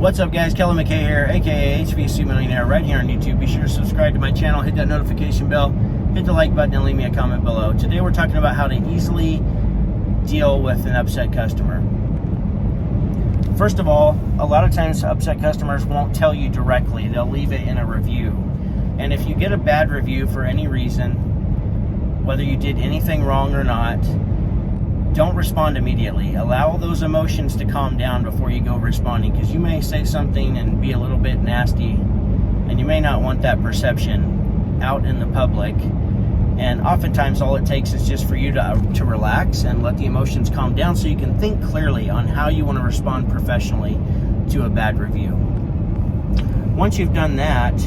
What's up, guys? Kelly McKay here, aka HVAC Millionaire, right here on YouTube. Be sure to subscribe to my channel, hit that notification bell, hit the like button, and leave me a comment below. Today we're talking about how to easily deal with an upset customer. First of all, a lot of times upset customers won't tell you directly. They'll leave it in a review. And if you get a bad review for any reason, whether you did anything wrong or not, don't respond immediately. Allow those emotions to calm down before you go responding, because you may say something and be a little bit nasty, and you may not want that perception out in the public. And oftentimes all it takes is just for you to relax and let the emotions calm down so you can think clearly on how you want to respond professionally to a bad review. Once you've done that,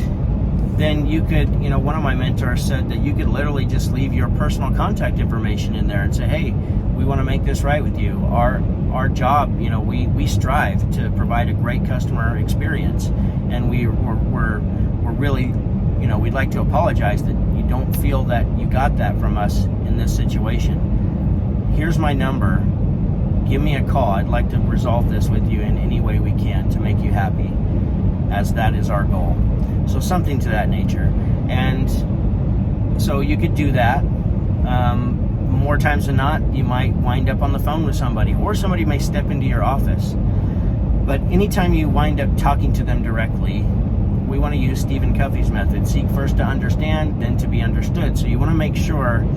then you could, one of my mentors said that you could literally just leave your personal contact information in there and say, hey, we want to make this right with you. Our job, we strive to provide a great customer experience, and we're really, we'd like to apologize that you don't feel that you got that from us in this situation. Here's my number. Give me a call. I'd like to resolve this with you in any way we can to make you happy, as that is our goal. So something to that nature. And so you could do that. More times than not, you might wind up on the phone with somebody, or somebody may step into your office. But anytime you wind up talking to them directly, we want to use Stephen Covey's method. Seek first to understand, then to be understood. So you want to make sure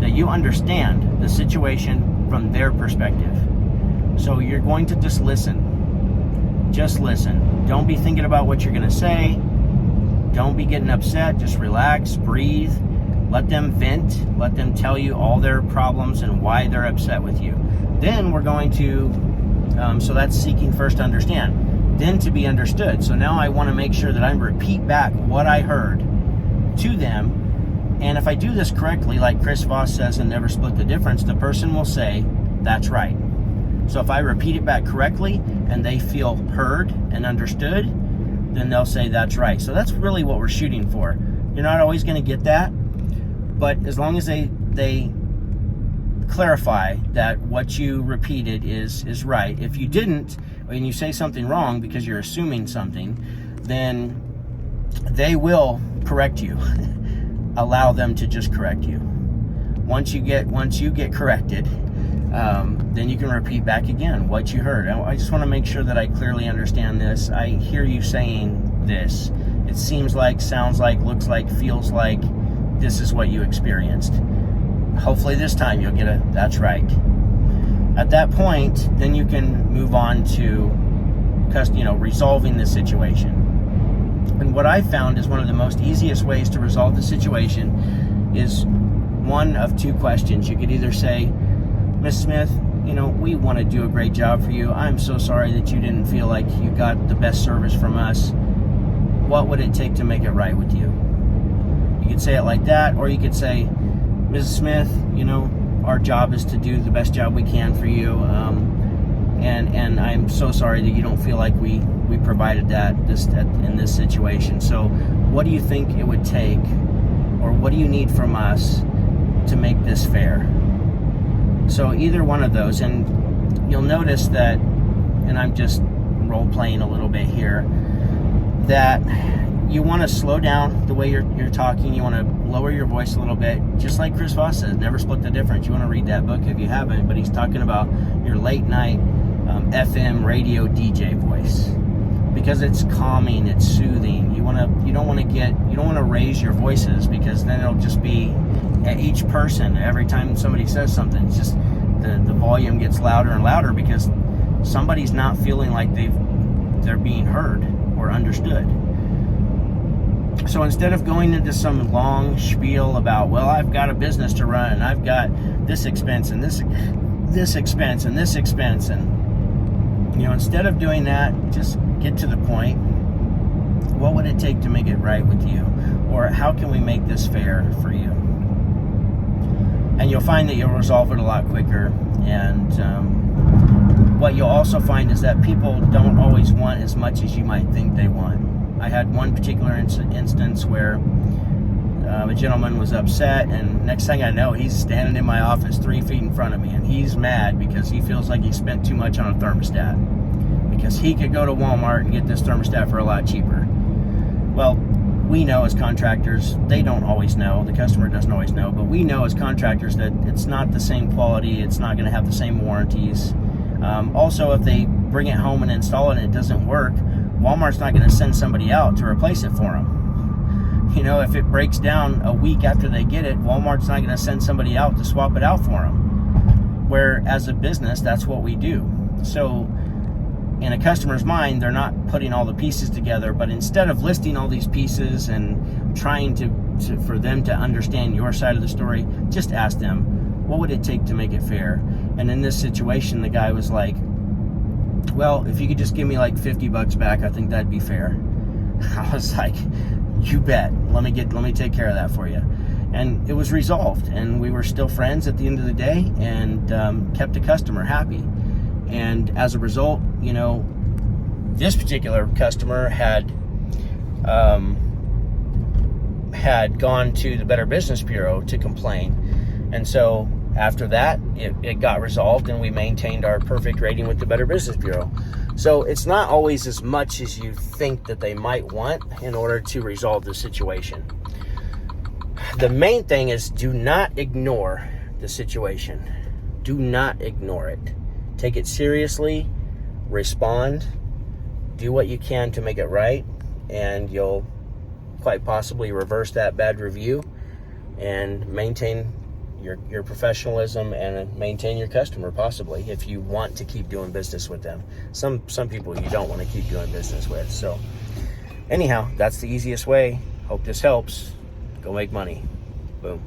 that you understand the situation from their perspective. So you're going to just listen. Just listen. Don't be thinking about what you're going to say. Don't be getting upset. Just relax, breathe. Let them vent. Let them tell you all their problems and why they're upset with you. Then we're going to, so that's seeking first to understand, then to be understood. So now I want to make sure that I repeat back what I heard to them. And if I do this correctly, like Chris Voss says in Never Split the Difference, the person will say, that's right. So if I repeat it back correctly and they feel heard and understood, then they'll say that's right. So that's really what we're shooting for. You're not always going to get that, but as long as they clarify that what you repeated is right. If you didn't, and you say something wrong because you're assuming something, then they will correct you. Allow them to just correct you. Once you get corrected, then you can repeat back again what you heard. I just want to make sure that I clearly understand this. I hear you saying this. It seems like, sounds like, looks like, feels like this is what you experienced. Hopefully this time you'll get a that's right. At that point, then you can move on to resolving the situation. And what I found is one of the most easiest ways to resolve the situation is one of two questions. You could either say, Ms. Smith, we want to do a great job for you. I'm so sorry that you didn't feel like you got the best service from us. What would it take to make it right with you? You could say it like that, or you could say, Mrs. Smith, our job is to do the best job we can for you, and I'm so sorry that you don't feel like we provided that in this situation. So what do you think it would take, or what do you need from us to make this fair? So either one of those, and you'll notice that, and I'm just role-playing a little bit here, that you want to slow down the way you're talking. You want to lower your voice a little bit, just like Chris Voss says, Never Split the Difference. You want to read that book if you haven't, but he's talking about your late night FM radio DJ voice, because it's calming, it's soothing. You don't want to raise your voices, because then it'll just be at each person. Every time somebody says something, it's just the volume gets louder and louder, because somebody's not feeling like they're being heard or understood. So instead of going into some long spiel about, well, I've got a business to run, and I've got this expense and this expense and this expense, and instead of doing that, just get to the point. What would it take to make it right with you? Or how can we make this fair for you? And you'll find that you'll resolve it a lot quicker. And what you'll also find is that people don't always want as much as you might think they want. I had one particular instance where a gentleman was upset, and next thing I know, he's standing in my office 3 feet in front of me, and he's mad because he feels like he spent too much on a thermostat. because he could go to Walmart and get this thermostat for a lot cheaper. Well, we know as contractors, they don't always know, the customer doesn't always know, but we know as contractors that it's not the same quality, it's not going to have the same warranties. Also, if they bring it home and install it and it doesn't work, Walmart's not going to send somebody out to replace it for them. You know, if it breaks down a week after they get it, Walmart's not going to send somebody out to swap it out for them. Where as a business, that's what we do. So in a customer's mind, they're not putting all the pieces together, but instead of listing all these pieces and trying for them to understand your side of the story, just ask them, what would it take to make it fair? And in this situation, the guy was like, well, if you could just give me like $50 back, I think that'd be fair. I was like, you bet. Let me take care of that for you. And it was resolved, and we were still friends at the end of the day, and kept the customer happy. And as a result, you know, this particular customer had gone to the Better Business Bureau to complain. And so after that, it got resolved, and we maintained our perfect rating with the Better Business Bureau. So it's not always as much as you think that they might want in order to resolve the situation. The main thing is, do not ignore the situation. Do not ignore it. Take it seriously, respond, do what you can to make it right, and you'll quite possibly reverse that bad review and maintain your professionalism and maintain your customer, possibly, if you want to keep doing business with them. Some people you don't want to keep doing business with. So anyhow, that's the easiest way. Hope this helps. Go make money. Boom.